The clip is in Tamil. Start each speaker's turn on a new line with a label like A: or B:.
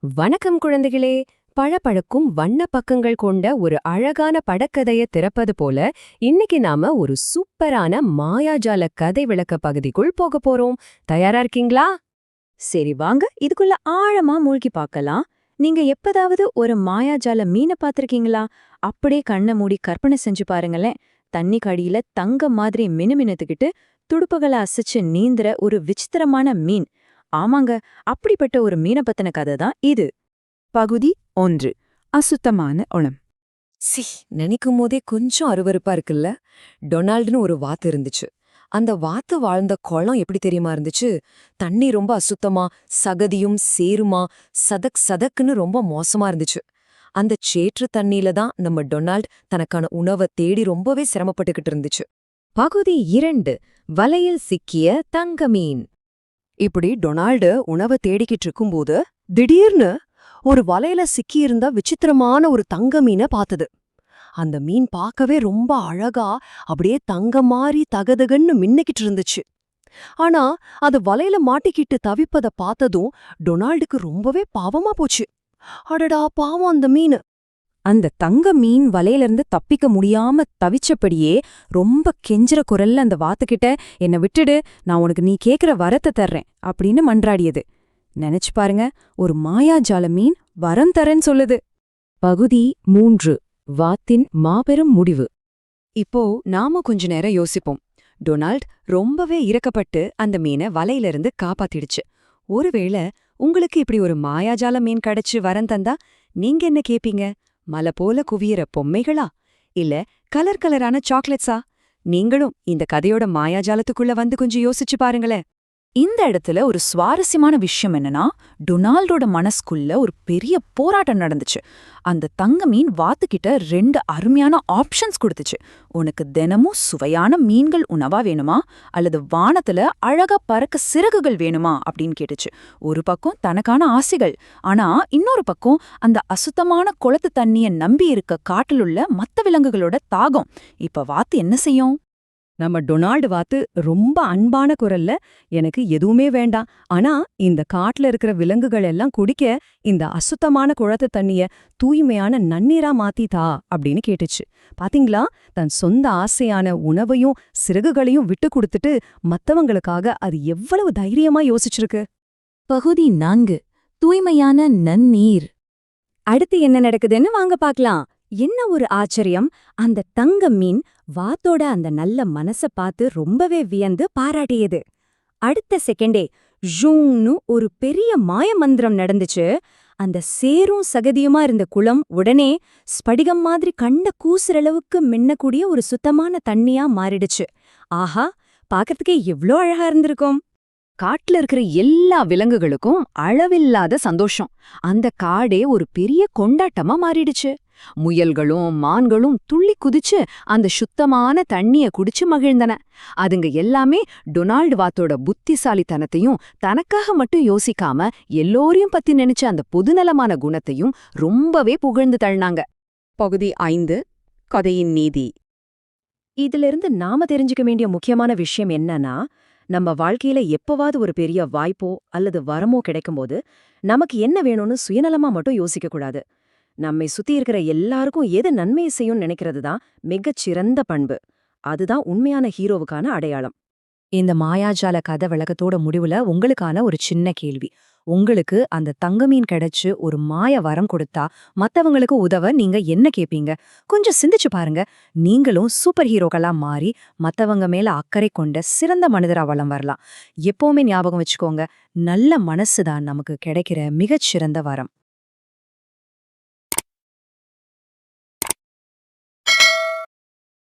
A: வணக்கம் குழந்தைகளே. பழப்பழக்கும் வண்ண பக்கங்கள் கொண்ட ஒரு அழகான படக்கதையை திறப்பது போல இன்னைக்கு நாம ஒரு சூப்பரான மாயாஜால கதை விளக்க பகுதிக்குள் போக போறோம். தயாரா இருக்கீங்களா?
B: சரி வாங்க இதுக்குள்ள ஆழமா மூழ்கி பார்க்கலாம். நீங்க எப்பதாவது ஒரு மாயாஜால மீனை பார்த்திருக்கீங்களா? அப்படியே கண்ணை மூடி கற்பனை செஞ்சு பாருங்களேன். தண்ணி கடியில தங்கம் மாதிரி மினுமினுத்துக்கிட்டு துடுப்புகளை அசைச்சு நீந்துற ஒரு விசித்திரமான மீன். ஆமாங்க, அப்படிப்பட்ட ஒரு மீனை பத்தின கதை தான் இது.
C: பகுதி 1. அசுத்தமான உளம்.
A: நினைக்கும் போதே கொஞ்சம் அருவருப்பா இருக்குல்ல. டொனால்டுன்னு ஒரு வாத்து இருந்துச்சு. அந்த வாத்து வாழ்ந்த குளம் எப்படி தெரியுமா இருந்துச்சு? தண்ணி ரொம்ப அசுத்தமா, சகதியும் சேருமா, சதக் சதக்குன்னு ரொம்ப மோசமா இருந்துச்சு. அந்த சேற்று தண்ணியில தான் நம்ம டொனால்ட் தனக்கான உணவை தேடி ரொம்பவே சிரமப்பட்டுக்கிட்டு இருந்துச்சு. பகுதி 2. வலையில் சிக்கிய தங்க மீன். இப்படி டொனால்டு உணவை தேடிக்கிட்டு இருக்கும்போது திடீர்னு ஒரு வலையில சிக்கியிருந்த விசித்திரமான ஒரு தங்க மீனை பார்த்தது. அந்த மீன் பார்க்கவே ரொம்ப அழகா அப்படியே தங்க மாதிரி தகதகன்னு மின்னிக்கிட்டு இருந்துச்சு. ஆனா அது வலையில மாட்டிக்கிட்டு தவிப்பத பார்த்ததும் டொனால்டுக்கு ரொம்பவே பாவமா போச்சு. அடடா பாவம் அந்த மீன்.
B: அந்த தங்க மீன் வலையிலிருந்து தப்பிக்க முடியாம தவிச்சபடியே ரொம்ப கெஞ்சுற குரல்ல அந்த வாத்துக்கிட்ட, "என்ன விட்டுடு, நான் உனக்கு நீ கேக்குற வரத்தை தர்றேன்" அப்படின்னு மன்றாடியது. நினைச்சு பாருங்க, ஒரு மாயாஜால மீன் வரம் தரேன்னு சொல்லுது.
A: பகுதி 3. வாத்தின் மாபெரும் முடிவு. இப்போ நாம கொஞ்ச நேரம் யோசிப்போம். டொனால்ட் ரொம்பவே இரக்கப்பட்டு அந்த மீனை வலையிலிருந்து காப்பாத்திடுச்சு. ஒருவேளை உங்களுக்கு இப்படி ஒரு மாயாஜால மீன் கிடைச்சு வரம் தந்தா நீங்க என்ன கேப்பீங்க? மலை போல குவியற பொம்மைகளா, இல்ல கலர் கலரான சாக்லேட்ஸா? நீங்களும் இந்த கதையோட மாயாஜாலத்துக்குள்ள வந்து கொஞ்சம் யோசிச்சு பாருங்களேன்.
B: இந்த இடத்துல ஒரு சுவாரஸ்யமான விஷயம் என்னன்னா, டொனால்டோட மனசுக்குள்ள ஒரு பெரிய போராட்டம் நடந்துச்சு. அந்த தங்க மீன் வாத்துக்கிட்ட 2 அருமையான ஆப்ஷன்ஸ் கொடுத்துச்சு. உனக்கு தினமும் சுவையான மீன்கள் உணவா வேணுமா, அல்லது வானத்துல அழகா பறக்க சிறகுகள் வேணுமா அப்படின்னு கேட்டுச்சு. ஒரு பக்கம் தனக்கான ஆசைகள், ஆனா இன்னொரு பக்கம் அந்த அசுத்தமான குளத்து தண்ணிய நம்பி இருக்க காட்டிலுள்ள மத்த விலங்குகளோட தாகம். இப்ப வாத்து என்ன செய்யும்?
A: நம்ம டொனால்டு வாத்து ரொம்ப அன்பான குரல்ல, எனக்கு எதுவுமே வேண்டாம், ஆனா இந்த காட்டுல இருக்கிற விலங்குகள் எல்லாம் குடிக்க இந்த அசுத்தமான குளத்து தண்ணிய தூய்மையான நன்னீரா மாத்திதா அப்படின்னு கேட்டுச்சு. பாத்தீங்களா, தன் சொந்த ஆசையான உணவையும் சிறகுகளையும் விட்டு கொடுத்துட்டு மத்தவங்களுக்காக அது எவ்வளவு தைரியமா யோசிச்சிருக்கு.
B: பகுதி 4. தூய்மையான நன்னீர்.
A: அடுத்து என்ன நடக்குதுன்னு வாங்க பார்க்கலாம். என்ன ஒரு ஆச்சரியம்! அந்த தங்க மீன் வாத்தோட அந்த நல்ல மனச பார்த்து ரொம்பவே வியந்து பாராட்டியது. அடுத்த செகண்டே ஜூங்னு ஒரு பெரிய மாயமந்திரம் நடந்துச்சு. அந்த சேரும் சகதியுமா இருந்த குளம் உடனே ஸ்படிகம் மாதிரி கண்ட கூசுறளவுக்கு மின்னக்கூடிய ஒரு சுத்தமான தண்ணியா மாறிடுச்சு. ஆஹா, பார்க்கறதுக்கே எவ்ளோ அழகா இருந்திருக்கும். காட்டுல இருக்கிற எல்லா விலங்குகளுக்கும் அளவில்லாத சந்தோஷம். அந்த காடே ஒரு பெரிய கொண்டாட்டமா மாறிடுச்சு. முயல்களும் மான்களும் துள்ளி குதிச்சு அந்த சுத்தமான தண்ணிய குடிச்சு மகிழ்ந்தன. அதுங்க எல்லாமே டொனால்டு வாத்தோட புத்திசாலித்தனத்தையும் தனக்காக மட்டும் யோசிக்காம எல்லோரையும் பத்தி நினைச்ச அந்த பொதுநலமான குணத்தையும் ரொம்பவே புகழ்ந்து தள்ளினாங்க. பகுதி 5. கதையின் நீதி. இதிலிருந்து நாம தெரிஞ்சுக்க வேண்டிய முக்கியமான விஷயம் என்னன்னா, நம்ம வாழ்க்கையில எப்பவாவது ஒரு பெரிய வாய்ப்போ அல்லது வரமோ கிடைக்கும்போது நமக்கு என்ன வேணும்னு சுயநலமா மட்டும் யோசிக்க கூடாது. நம்மை சுத்தி இருக்கிற எல்லாருக்கும் எது நன்மையை செய்யும்னு நினைக்கிறது தான் மிகச்சிறந்த பண்பு. அதுதான் உண்மையான ஹீரோவுக்கான அடையாளம். இந்த மாயாஜால கதை விளக்கத்தோட முடிவுல உங்களுக்கான ஒரு சின்ன கேள்வி. உங்களுக்கு அந்த தங்க மீன் கிடைச்சு ஒரு மாய வரம் கொடுத்தா மத்தவங்களுக்கு உதவ நீங்க என்ன கேப்பீங்க? கொஞ்சம் சிந்திச்சு பாருங்க. நீங்களும் சூப்பர் ஹீரோக்களா மாறி மத்தவங்க மேல அக்கறை கொண்ட சிறந்த மனிதரா வலம் வரலாம். எப்பவுமே ஞாபகம் வச்சுக்கோங்க, நல்ல மனசுதான் நமக்கு கிடைக்கிற மிகச்சிறந்த வரம்.